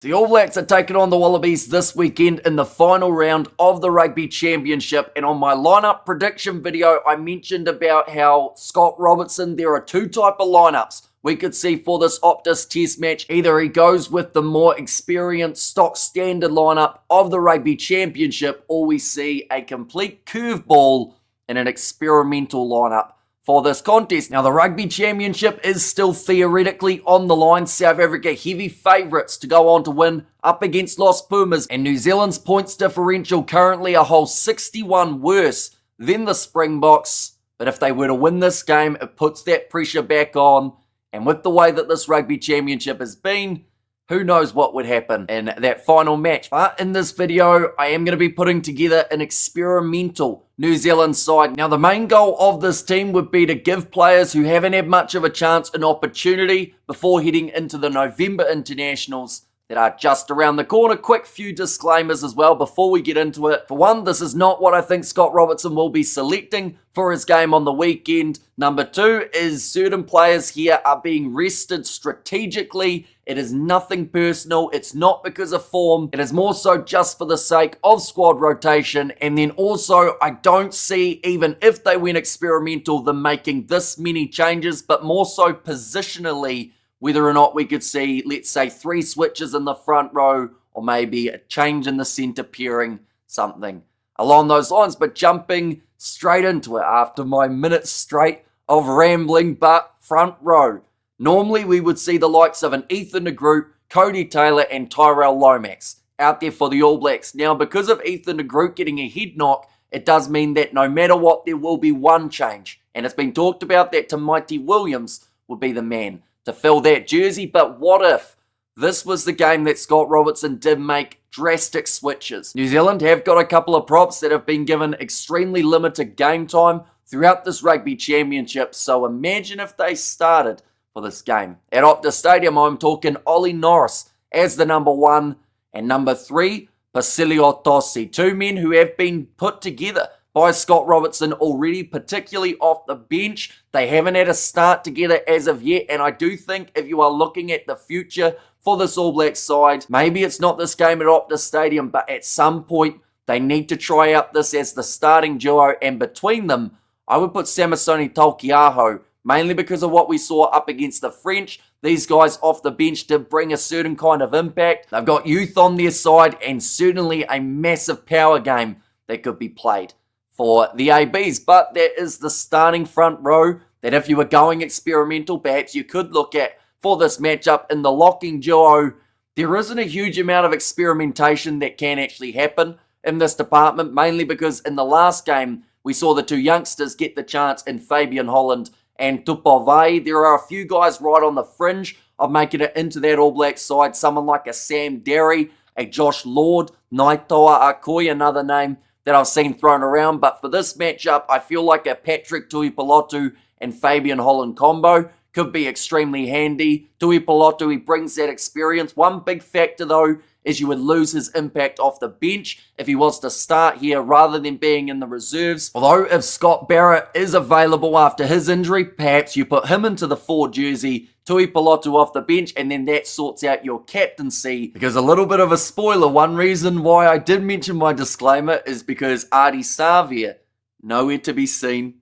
The All Blacks are taking on the Wallabies this weekend in the final round of the Rugby Championship, and on my lineup prediction video I mentioned about how Scott Robertson, there are two type of lineups we could see for this Optus Test match. Either he goes with the more experienced stock standard lineup of the Rugby Championship, or we see a complete curveball in an experimental lineup for this contest. Now, the Rugby Championship is still theoretically on the line. South Africa heavy favourites to go on to win up against Los Pumas, and New Zealand's points differential currently a whole 61 worse than the Springboks. But if they were to win this game, it puts that pressure back on, and with the way that this Rugby Championship has been, who knows what would happen in that final match. But in this video, I am going to be putting together an experimental New Zealand side. Now, the main goal of this team would be to give players who haven't had much of a chance an opportunity before heading into the November internationals that are just around the corner. Quick few disclaimers as well before we get into it. For one, this is not what I think Scott Robertson will be selecting for his game on the weekend. Number two is certain players here are being rested strategically. It is nothing personal. It's not because of form. It is more so just for the sake of squad rotation. And then also, I don't see, even if they went experimental, them making this many changes, but more so positionally, whether or not we could see, let's say, 3 switches in the front row, or maybe a change in the centre pairing, something along those lines. But jumping straight into it after my minute straight of rambling, but front row. Normally, we would see the likes of an Ethan de Groot, Cody Taylor, and Tyrell Lomax out there for the All Blacks. Now, because of Ethan de Groot getting a head knock, it does mean that no matter what, there will be one change. And it's been talked about that Tamaiti Williams would be the man to fill that jersey. But what if this was the game that Scott Robertson did make drastic switches? New Zealand have got a couple of props that have been given extremely limited game time throughout this Rugby Championship. So imagine if they started for this game. At Optus Stadium, I'm talking Ollie Norris as the number 1 and number 3, Basilio Tossi. Two men who have been put together by Scott Robertson already, particularly off the bench. They haven't had a start together as of yet, and I do think if you are looking at the future for this All Blacks side, maybe it's not this game at Optus Stadium, but at some point they need to try out this as the starting duo, and between them, I would put Samisoni Taukei'aho, mainly because of what we saw up against the French. These guys off the bench did bring a certain kind of impact. They've got youth on their side, and certainly a massive power game that could be played for the ABs. But there is the starting front row that if you were going experimental, perhaps you could look at for this matchup. In the locking duo, there isn't a huge amount of experimentation that can actually happen in this department, mainly because in the last game, we saw the two youngsters get the chance in Fabian Holland and Tupavai. There are a few guys right on the fringe of making it into that All Black side. Someone like a Sam Derry, a Josh Lord, Naitoa Akoi, another name that I've seen thrown around. But for this matchup, I feel like a Patrick Tuipulotu and Fabian Holland combo could be extremely handy. Tuipulotu, he brings that experience. One big factor, though, is you would lose his impact off the bench if he was to start here rather than being in the reserves. Although if Scott Barrett is available after his injury, perhaps you put him into the 4 jersey, Tuipulotu off the bench, and then that sorts out your captaincy. Because a little bit of a spoiler, one reason why I did mention my disclaimer is because Ardie Savea, nowhere to be seen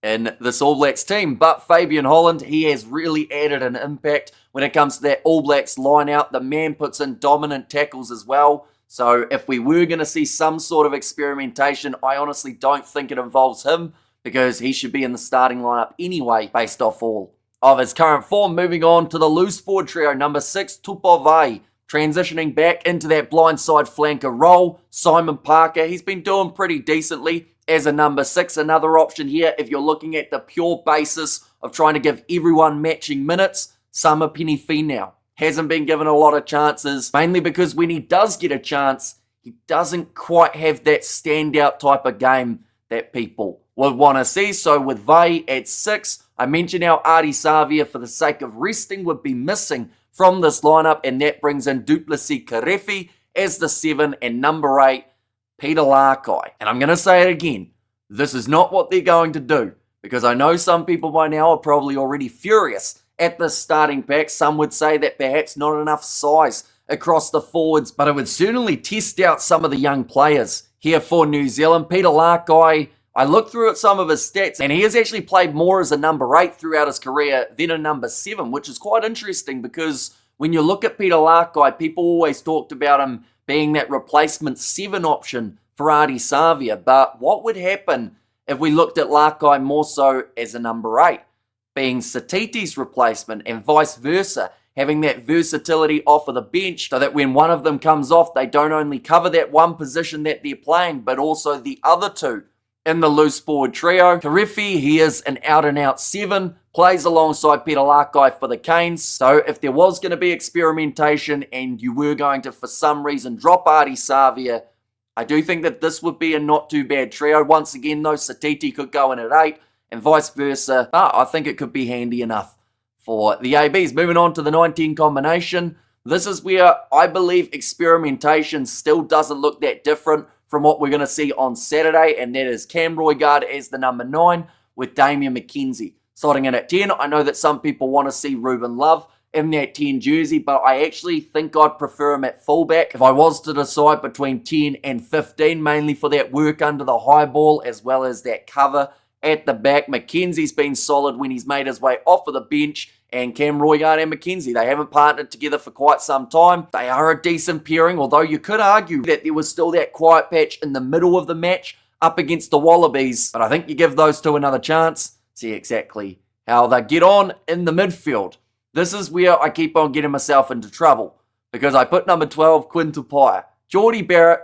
in this All Blacks team. But Fabian Holland, he has really added an impact when it comes to that All Blacks line out. The man puts in dominant tackles as well. So if we were going to see some sort of experimentation, I honestly don't think it involves him, because he should be in the starting lineup anyway, based off all of his current form. Moving on to the loose forward trio, number 6, Tupavai, transitioning back into that blindside flanker role. Simon Parker, he's been doing pretty decently as a number 6. Another option here if you're looking at the pure basis of trying to give everyone matching minutes. Sama Penifei hasn't been given a lot of chances, mainly because when he does get a chance, he doesn't quite have that standout type of game that people would want to see. So with Vai at 6, I mentioned how Ardie Savea, for the sake of resting, would be missing from this lineup, and that brings in Duplessis Karefi as the 7, and number 8, Peter Larkai. And I'm going to say it again, this is not what they're going to do, because I know some people by now are probably already furious at the starting pack. Some would say that perhaps not enough size across the forwards, but it would certainly test out some of the young players here for New Zealand. Peter Larkai, I looked through at some of his stats, and he has actually played more as a number 8 throughout his career than a number 7, which is quite interesting because when you look at Peter Larkai, people always talked about him being that replacement 7 option for Ardie Savia. But what would happen if we looked at Larkai more so as a number 8, being Satiti's replacement and vice versa, having that versatility off of the bench so that when one of them comes off, they don't only cover that one position that they're playing, but also the other two in the loose forward trio. Tarefi, he is an out-and-out 7, plays alongside Peter Larkai for the Canes. So if there was going to be experimentation and you were going to, for some reason, drop Ardie Savia, I do think that this would be a not too bad trio. Once again, though, Satiti could go in at 8 and vice versa. But I think it could be handy enough for the ABs. Moving on to the 19 combination. This is where I believe experimentation still doesn't look that different from what we're going to see on Saturday, and that is Cam Roigard as the number 9 with Damian McKenzie slotting in at 10. I know that some people want to see Ruben Love in that 10 jersey, but I actually think I'd prefer him at fullback if I was to decide between 10 and 15, mainly for that work under the high ball as well as that cover at the back. McKenzie's been solid when he's made his way off of the bench, and Cam Roigard and McKenzie, they haven't partnered together for quite some time. They are a decent pairing, although you could argue that there was still that quiet patch in the middle of the match up against the Wallabies. But I think you give those two another chance, see exactly how they get on in the midfield. This is where I keep on getting myself into trouble, because I put number 12, Quinn Tupaia. Jordie Barrett,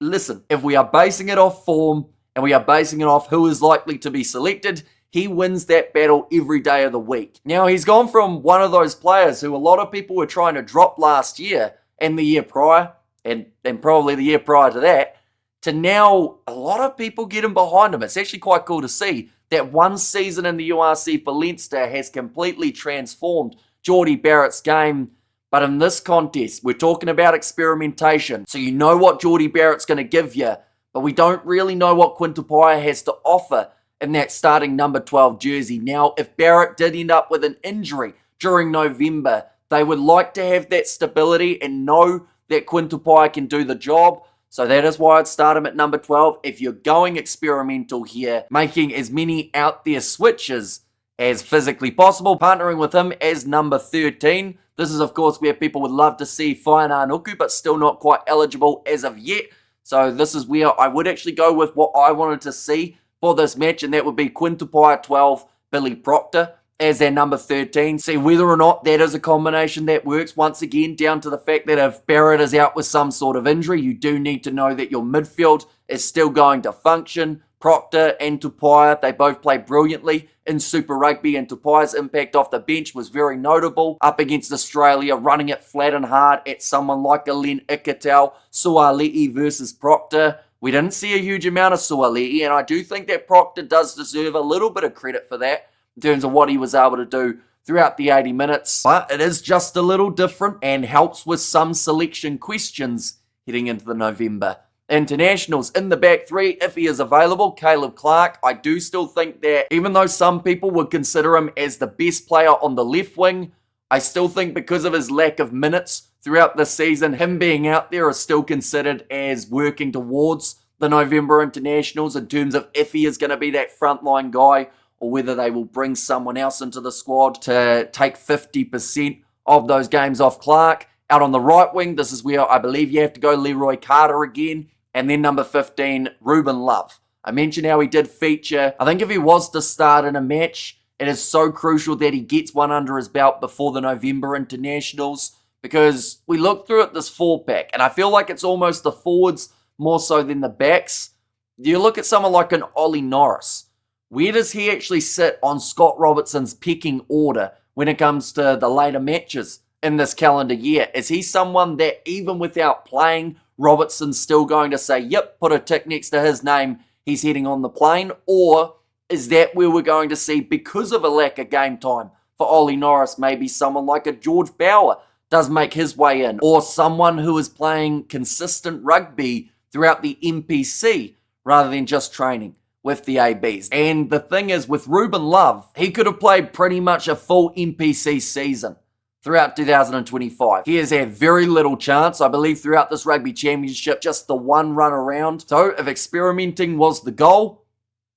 listen, if we are basing it off form, and we are basing it off who is likely to be selected, he wins that battle every day of the week. Now, he's gone from one of those players who a lot of people were trying to drop last year and the year prior, and probably the year prior to that, to now a lot of people getting behind him. It's actually quite cool to see that one season in the URC for Leinster has completely transformed Jordie Barrett's game. But in this contest, we're talking about experimentation. So you know what Jordie Barrett's going to give you, but we don't really know what Quinn Tupaia has to offer in that starting number 12 jersey. Now, if Barrett did end up with an injury during November, they would like to have that stability and know that Quinn Tupaia can do the job. So that is why I'd start him at number 12. If you're going experimental here, making as many out there switches as physically possible, partnering with him as number 13. This is, of course, where people would love to see Whainā Nuku, but still not quite eligible as of yet. So this is where I would actually go with what I wanted to see for this match, and that would be Quinn Tupaia 12, Billy Proctor as their number 13. See whether or not that is a combination that works. Once again, down to the fact that if Barrett is out with some sort of injury, you do need to know that your midfield is still going to function. Proctor and Tupaia, they both play brilliantly in Super Rugby, and Tupaia's impact off the bench was very notable up against Australia, running it flat and hard at someone like a Len Ikitau. Suali'i versus Proctor. We didn't see a huge amount of Suali'i, and I do think that Proctor does deserve a little bit of credit for that in terms of what he was able to do throughout the 80 minutes. But it is just a little different and helps with some selection questions heading into the November internationals. In the back three, if he is available, Caleb Clarke. I do still think that even though some people would consider him as the best player on the left wing, I still think because of his lack of minutes throughout the season, him being out there is still considered as working towards the November internationals in terms of if he is going to be that frontline guy or whether they will bring someone else into the squad to take 50% of those games off Clarke. Out on the right wing, this is where I believe you have to go Leroy Carter again. And then number 15, Ruben Love. I mentioned how he did feature. I think if he was to start in a match, it is so crucial that he gets one under his belt before the November internationals, because we look through at this 4-pack, and I feel like it's almost the forwards more so than the backs. You look at someone like an Ollie Norris. Where does he actually sit on Scott Robertson's pecking order when it comes to the later matches in this calendar year? Is he someone that even without playing, Robertson's still going to say, yep, put a tick next to his name, he's heading on the plane? Or is that where we're going to see, because of a lack of game time for Ollie Norris, maybe someone like a George Bower does make his way in, or someone who is playing consistent rugby throughout the NPC rather than just training with the ABs? And the thing is, with Ruben Love, he could have played pretty much a full NPC season throughout 2025. He has had very little chance, I believe, throughout this Rugby Championship, just the one run around. So if experimenting was the goal,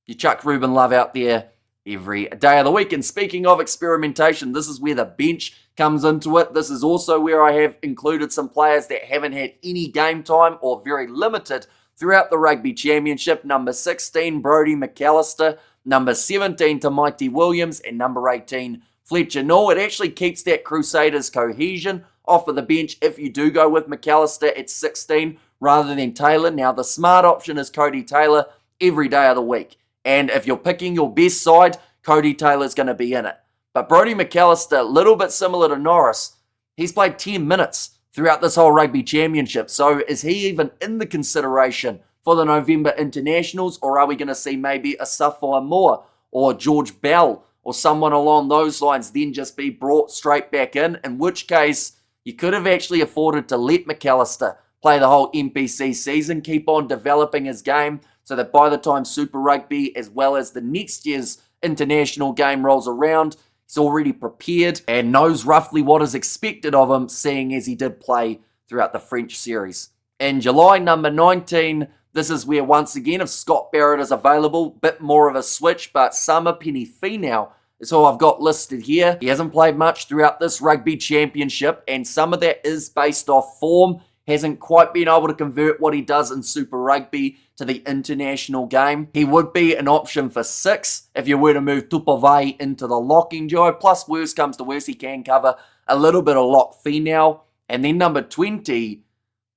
you chuck Ruben Love out there every day of the week. And speaking of experimentation, this is where the bench comes into it. This is also where I have included some players that haven't had any game time or very limited throughout the Rugby Championship. Number 16, Brodie McAllister. Number 17, Tamaiti Williams. And number 18, Fletcher Null. It actually keeps that Crusaders cohesion off of the bench if you do go with McAllister at 16 rather than Taylor. Now, the smart option is Cody Taylor every day of the week. And if you're picking your best side, Cody Taylor's going to be in it. But Brodie McAllister, a little bit similar to Norris, he's played 10 minutes throughout this whole Rugby Championship. So is he even in the consideration for the November internationals? Or are we going to see maybe a Safai Moore or George Bell or someone along those lines then just be brought straight back in which case you could have actually afforded to let McAllister play the whole NPC season, keep on developing his game, so that by the time Super Rugby as well as the next year's international game rolls around, he's already prepared and knows roughly what is expected of him, seeing as he did play throughout the French series. In July, number 19, this is where once again, if Scott Barrett is available, bit more of a switch, but Sama Penifei is who I've got listed here. He hasn't played much throughout this Rugby Championship, and some of that is based off form. Hasn't quite been able to convert what he does in Super Rugby to the international game. He would be an option for 6 if you were to move Tupavai into the locking duo. Plus, worst comes to worst, he can cover a little bit of lock now. And then number 20,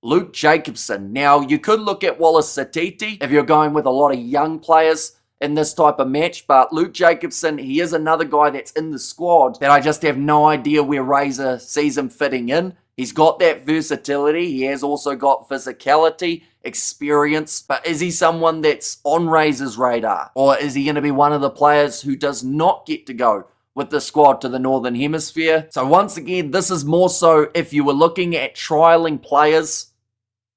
Luke Jacobson. Now, you could look at Wallace Satiti if you're going with a lot of young players in this type of match, but Luke Jacobson, he is another guy that's in the squad that I just have no idea where Razor sees him fitting in. He's got that versatility. He has also got physicality, experience. But is he someone that's on Razor's radar? Or is he going to be one of the players who does not get to go with the squad to the Northern Hemisphere? So once again, this is more so if you were looking at trialing players,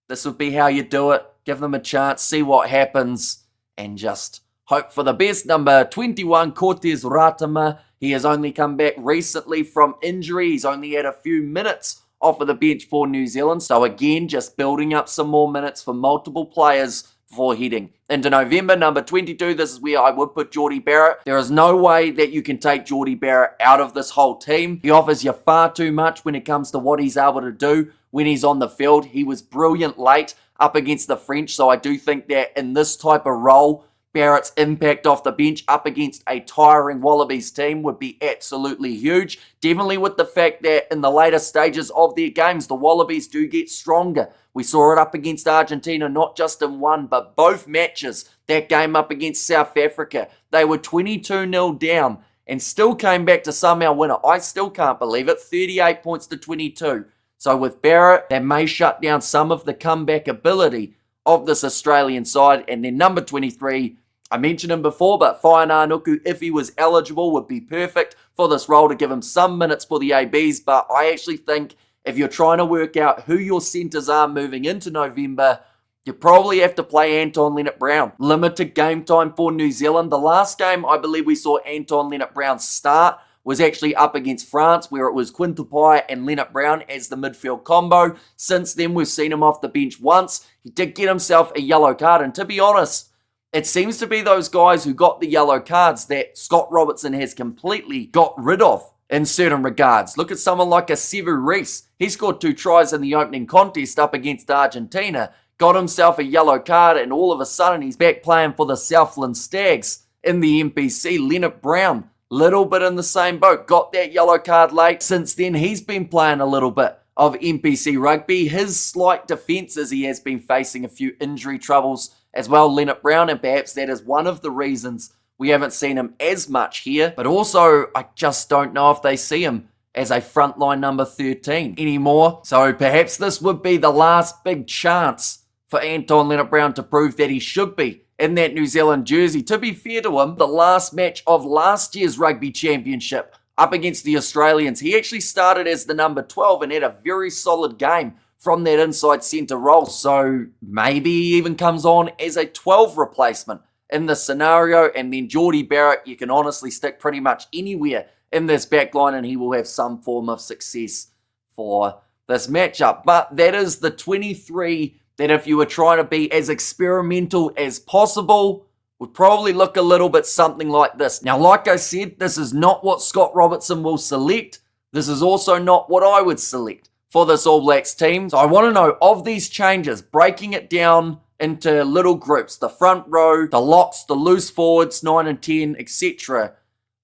this would be how you do it. Give them a chance, see what happens, and just hope for the best. Number 21, Cortez Ratama. He has only come back recently from injury. He's only had a few minutes off of the bench for New Zealand. So again, just building up some more minutes for multiple players before heading into November. Number 22, this is where I would put Jordie Barrett. There is no way that you can take Jordie Barrett out of this whole team. He offers you far too much when it comes to what he's able to do when he's on the field. He was brilliant late up against the French. So I do think that in this type of role, Barrett's impact off the bench up against a tiring Wallabies team would be absolutely huge. Definitely with the fact that in the later stages of their games, the Wallabies do get stronger. We saw it up against Argentina, not just in one, but both matches. That game up against South Africa, they were 22-0 down and still came back to somehow win it. I still can't believe it. 38 points to 22. So with Barrett, that may shut down some of the comeback ability of this Australian side. And then number 23, I mentioned him before, but Whainānuku, if he was eligible, would be perfect for this role to give him some minutes for the ABs. But I actually think if you're trying to work out who your centres are moving into November, you probably have to play Anton Lienert-Brown. Limited game time for New Zealand. The last game I believe we saw Anton Lienert-Brown start was actually up against France, where it was Quinn Tupai and Lienert-Brown as the midfield combo. Since then, we've seen him off the bench once. He did get himself a yellow card, and to be honest, it seems to be those guys who got the yellow cards that Scott Robertson has completely got rid of in certain regards. Look at someone like a Sevu Reece. He scored 2 tries in the opening contest up against Argentina, got himself a yellow card, and all of a sudden he's back playing for the Southland Stags in the NPC. Lienert-Brown, little bit in the same boat, got that yellow card late. Since then, he's been playing a little bit of NPC rugby. His slight defence is he has been facing a few injury troubles as well, Lienert-Brown, and perhaps that is one of the reasons we haven't seen him as much here. But also, I just don't know if they see him as a frontline number 13 anymore. So perhaps this would be the last big chance for Anton Lienert-Brown to prove that he should be in that New Zealand jersey. To be fair to him, the last match of last year's Rugby Championship up against the Australians, he actually started as the number 12 and had a very solid game from that inside centre role. So maybe he even comes on as a 12 replacement in the scenario. And then Jordie Barrett, you can honestly stick pretty much anywhere in this backline, and he will have some form of success for this matchup. But that is the 23 that, if you were trying to be as experimental as possible, would probably look a little bit something like this. Now, like I said, this is not what Scott Robertson will select. This is also not what I would select for this All Blacks team. So I want to know, of these changes, breaking it down into little groups, the front row, the locks, the loose forwards, 9 and 10, etc.,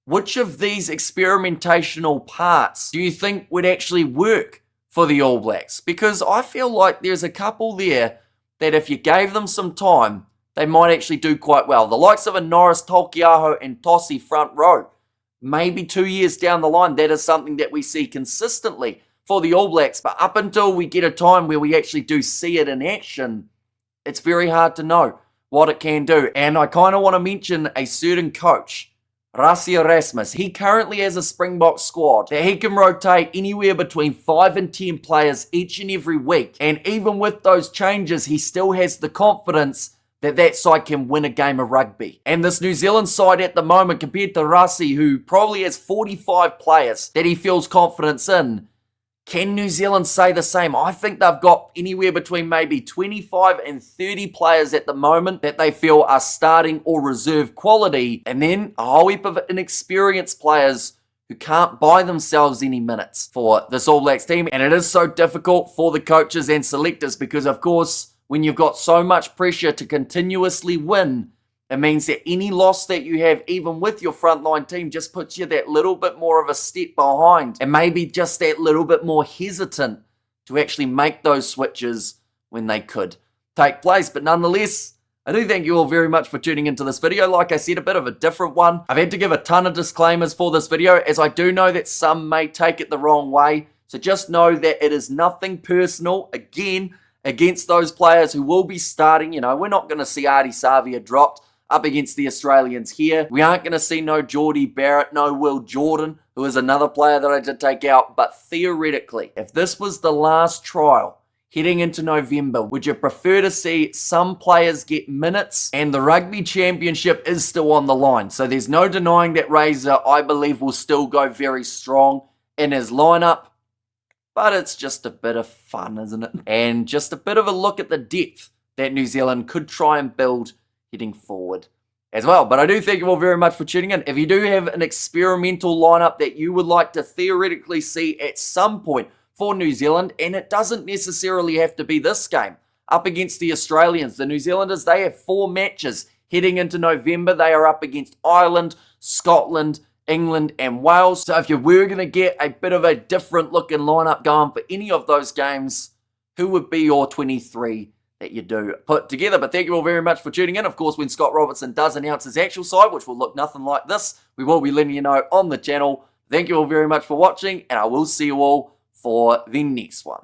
which of these experimentational parts do you think would actually work for the All Blacks? Because I feel like there's a couple there that if you gave them some time, they might actually do quite well. The likes of a Norris, Tolkiaho, and Tossi front row. Maybe 2 years down the line, that is something that we see consistently for the All Blacks. But up until we get a time where we actually do see it in action, it's very hard to know what it can do. And I kind of want to mention a certain coach, Rassie Erasmus. He currently has a Springbok squad that he can rotate anywhere between 5 and 10 players each and every week. And even with those changes, he still has the confidence that that side can win a game of rugby. And this New Zealand side at the moment, compared to Rassie, who probably has 45 players that he feels confidence in, can New Zealand say the same? I think they've got anywhere between maybe 25 and 30 players at the moment that they feel are starting or reserve quality, and then a whole heap of inexperienced players who can't buy themselves any minutes for this All Blacks team. And it is so difficult for the coaches and selectors because, of course, when you've got so much pressure to continuously win, it means that any loss that you have, even with your frontline team, just puts you that little bit more of a step behind and maybe just that little bit more hesitant to actually make those switches when they could take place. But nonetheless, I do thank you all very much for tuning into this video. Like I said, a bit of a different one. I've had to give a ton of disclaimers for this video, as I do know that some may take it the wrong way. So just know that it is nothing personal, again, against those players who will be starting. You know, we're not going to see Ardie Savia dropped up against the Australians here. We aren't going to see no Geordie Barrett, no Will Jordan, who is another player that I did take out. But theoretically, if this was the last trial heading into November, would you prefer to see some players get minutes? And the Rugby Championship is still on the line, so there's no denying that Razor, I believe, will still go very strong in his lineup. But it's just a bit of fun, isn't it? And just a bit of a look at the depth that New Zealand could try and build heading forward as well. But I do thank you all very much for tuning in. If you do have an experimental lineup that you would like to theoretically see at some point for New Zealand, and it doesn't necessarily have to be this game, up against the Australians. The New Zealanders, they have 4 matches heading into November. They are up against Ireland, Scotland, England, and Wales. So if you were going to get a bit of a different looking lineup going for any of those games, who would be your 23 that you do put together? But thank you all very much for tuning in. Of course, when Scott Robertson does announce his actual side, which will look nothing like this, we will be letting you know on the channel. Thank you all very much for watching, and I will see you all for the next one.